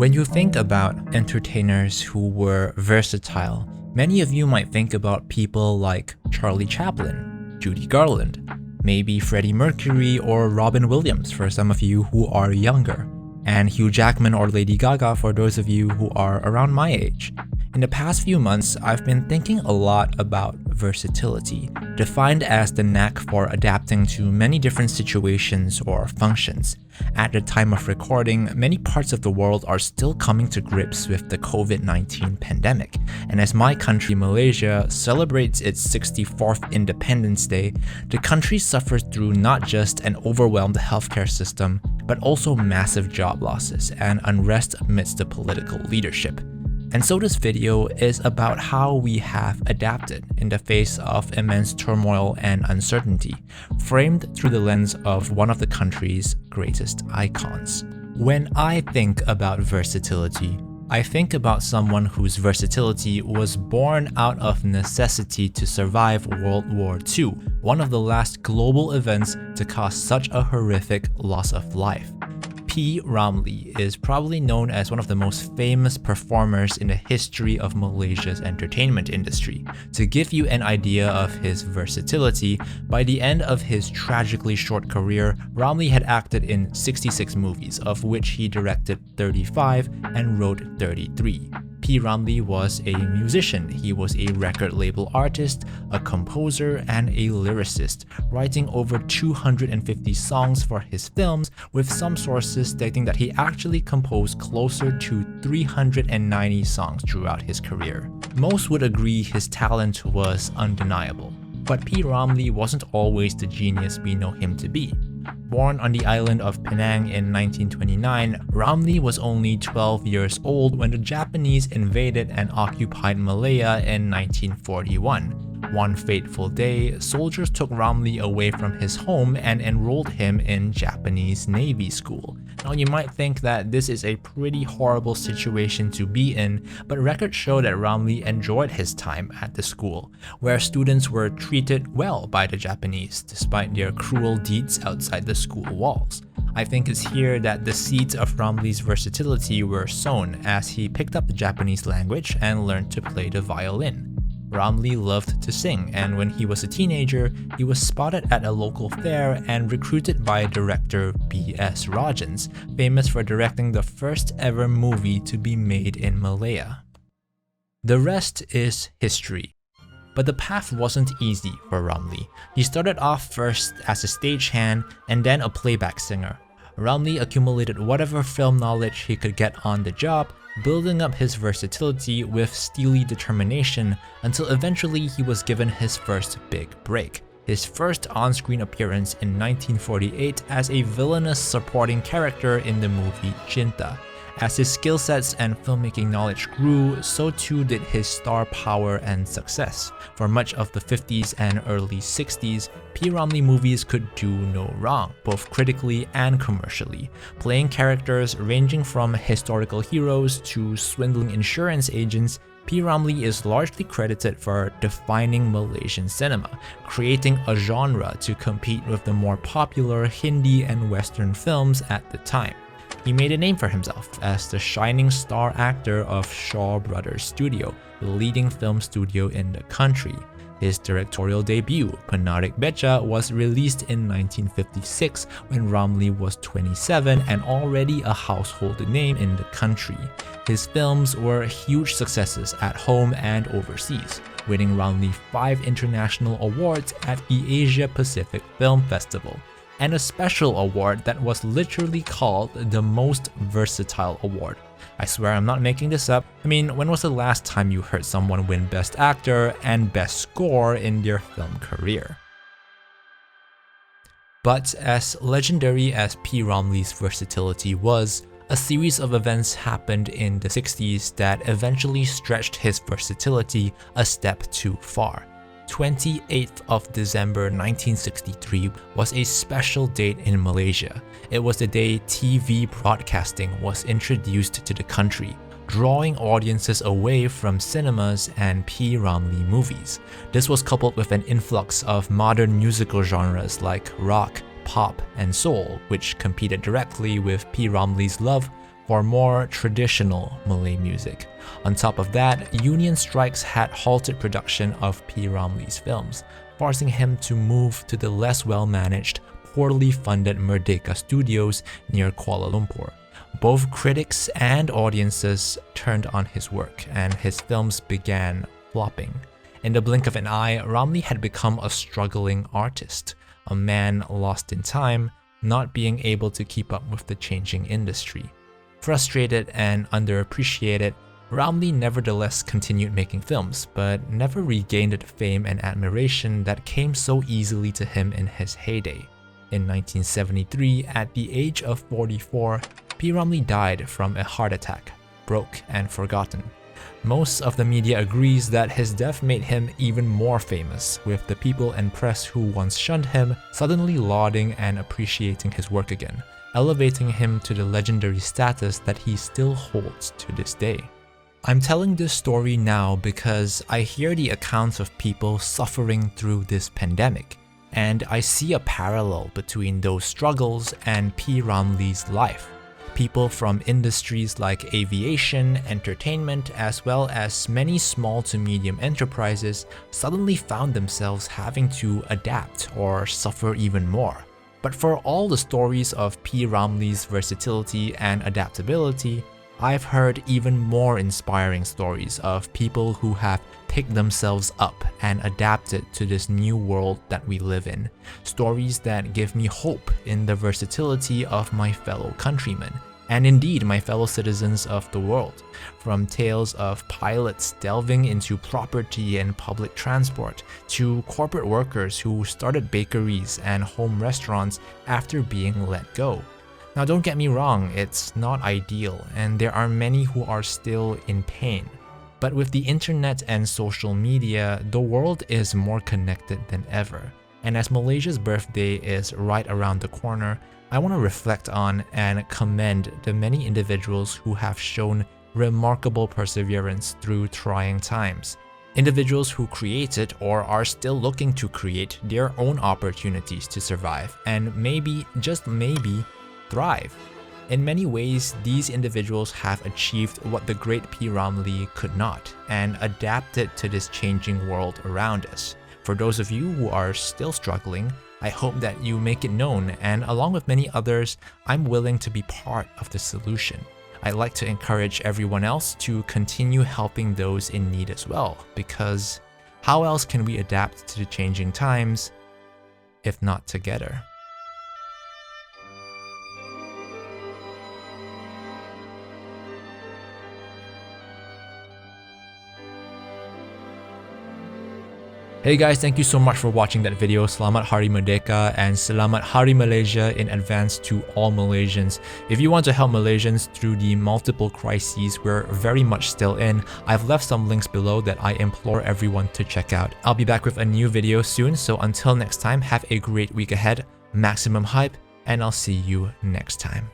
When you think about entertainers who were versatile, many of you might think about people like Charlie Chaplin, Judy Garland, maybe Freddie Mercury or Robin Williams for some of you who are younger, and Hugh Jackman or Lady Gaga for those of you who are around my age. In the past few months, I've been thinking a lot about versatility, defined as the knack for adapting to many different situations or functions. At the time of recording, many parts of the world are still coming to grips with the COVID-19 pandemic, and as my country, Malaysia, celebrates its 64th Independence Day, the country suffers through not just an overwhelmed healthcare system, but also massive job losses and unrest amidst the political leadership. And so this video is about how we have adapted in the face of immense turmoil and uncertainty, framed through the lens of one of the country's greatest icons. When I think about versatility, I think about someone whose versatility was born out of necessity to survive World War II, one of the last global events to cause such a horrific loss of life. P. Ramlee is probably known as one of the most famous performers in the history of Malaysia's entertainment industry. To give you an idea of his versatility, by the end of his tragically short career, Ramlee had acted in 66 movies, of which he directed 35 and wrote 33. P. Ramlee was a musician. He was a record label artist, a composer, and a lyricist, writing over 250 songs for his films, with some sources stating that he actually composed closer to 390 songs throughout his career. Most would agree his talent was undeniable, but P. Ramlee wasn't always the genius we know him to be. Born on the island of Penang in 1929, Ramlee was only 12 years old when the Japanese invaded and occupied Malaya in 1941. One fateful day, soldiers took Ramlee away from his home and enrolled him in Japanese Navy school. Now you might think that this is a pretty horrible situation to be in, but records show that Ramlee enjoyed his time at the school, where students were treated well by the Japanese despite their cruel deeds outside the school walls. I think it's here that the seeds of Ramlee's versatility were sown as he picked up the Japanese language and learned to play the violin. Ramlee loved to sing, and when he was a teenager, he was spotted at a local fair and recruited by director B.S. Rajans, famous for directing the first ever movie to be made in Malaya. The rest is history. But the path wasn't easy for Ramlee. He started off first as a stagehand and then a playback singer. Ramlee accumulated whatever film knowledge he could get on the job, building up his versatility with steely determination until eventually he was given his first big break. His first on-screen appearance in 1948 as a villainous supporting character in the movie Cinta. As his skill sets and filmmaking knowledge grew, so too did his star power and success. For much of the 50s and early 60s, P. Ramlee movies could do no wrong, both critically and commercially. Playing characters ranging from historical heroes to swindling insurance agents, P. Ramlee is largely credited for defining Malaysian cinema, creating a genre to compete with the more popular Hindi and Western films at the time. He made a name for himself as the shining star actor of Shaw Brothers Studio, the leading film studio in the country. His directorial debut, Penarik Beca, was released in 1956 when Ramlee was 27 and already a household name in the country. His films were huge successes at home and overseas, winning Ramlee 5 international awards at the Asia Pacific Film Festival, and a special award that was literally called the Most Versatile Award. I swear I'm not making this up. I mean, when was the last time you heard someone win Best Actor and Best Score in their film career? But as legendary as P. Ramlee's versatility was, a series of events happened in the 60s that eventually stretched his versatility a step too far. 28th of December 1963 was a special date in Malaysia. It was the day TV broadcasting was introduced to the country, drawing audiences away from cinemas and P. Ramlee movies. This was coupled with an influx of modern musical genres like rock, pop, and soul, which competed directly with P. Ramlee's love for more traditional Malay music. On top of that, union strikes had halted production of P. Ramlee's films, forcing him to move to the less well-managed, poorly funded Merdeka Studios near Kuala Lumpur. Both critics and audiences turned on his work, and his films began flopping. In the blink of an eye, Ramlee had become a struggling artist, a man lost in time, not being able to keep up with the changing industry. Frustrated and underappreciated, Ramlee nevertheless continued making films, but never regained the fame and admiration that came so easily to him in his heyday. In 1973, at the age of 44, P. Ramlee died from a heart attack, broke and forgotten. Most of the media agrees that his death made him even more famous, with the people and press who once shunned him suddenly lauding and appreciating his work again, elevating him to the legendary status that he still holds to this day. I'm telling this story now because I hear the accounts of people suffering through this pandemic, and I see a parallel between those struggles and P. Ramlee's life. People from industries like aviation, entertainment, as well as many small to medium enterprises suddenly found themselves having to adapt or suffer even more. But for all the stories of P. Ramlee's versatility and adaptability, I've heard even more inspiring stories of people who have picked themselves up and adapted to this new world that we live in. Stories that give me hope in the versatility of my fellow countrymen, and indeed my fellow citizens of the world. From tales of pilots delving into property and public transport, to corporate workers who started bakeries and home restaurants after being let go. Now don't get me wrong, it's not ideal, and there are many who are still in pain. But with the internet and social media, the world is more connected than ever. And as Malaysia's birthday is right around the corner, I want to reflect on and commend the many individuals who have shown remarkable perseverance through trying times. Individuals who created or are still looking to create their own opportunities to survive and maybe, just maybe, thrive. In many ways, these individuals have achieved what the great P. Ramlee could not and adapted to this changing world around us. For those of you who are still struggling, I hope that you make it known, and along with many others, I'm willing to be part of the solution. I'd like to encourage everyone else to continue helping those in need as well, because how else can we adapt to the changing times if not together? Hey guys, thank you so much for watching that video. Selamat Hari Merdeka and Selamat Hari Malaysia in advance to all Malaysians. If you want to help Malaysians through the multiple crises we're very much still in, I've left some links below that I implore everyone to check out. I'll be back with a new video soon, so until next time, have a great week ahead, maximum hype, and I'll see you next time.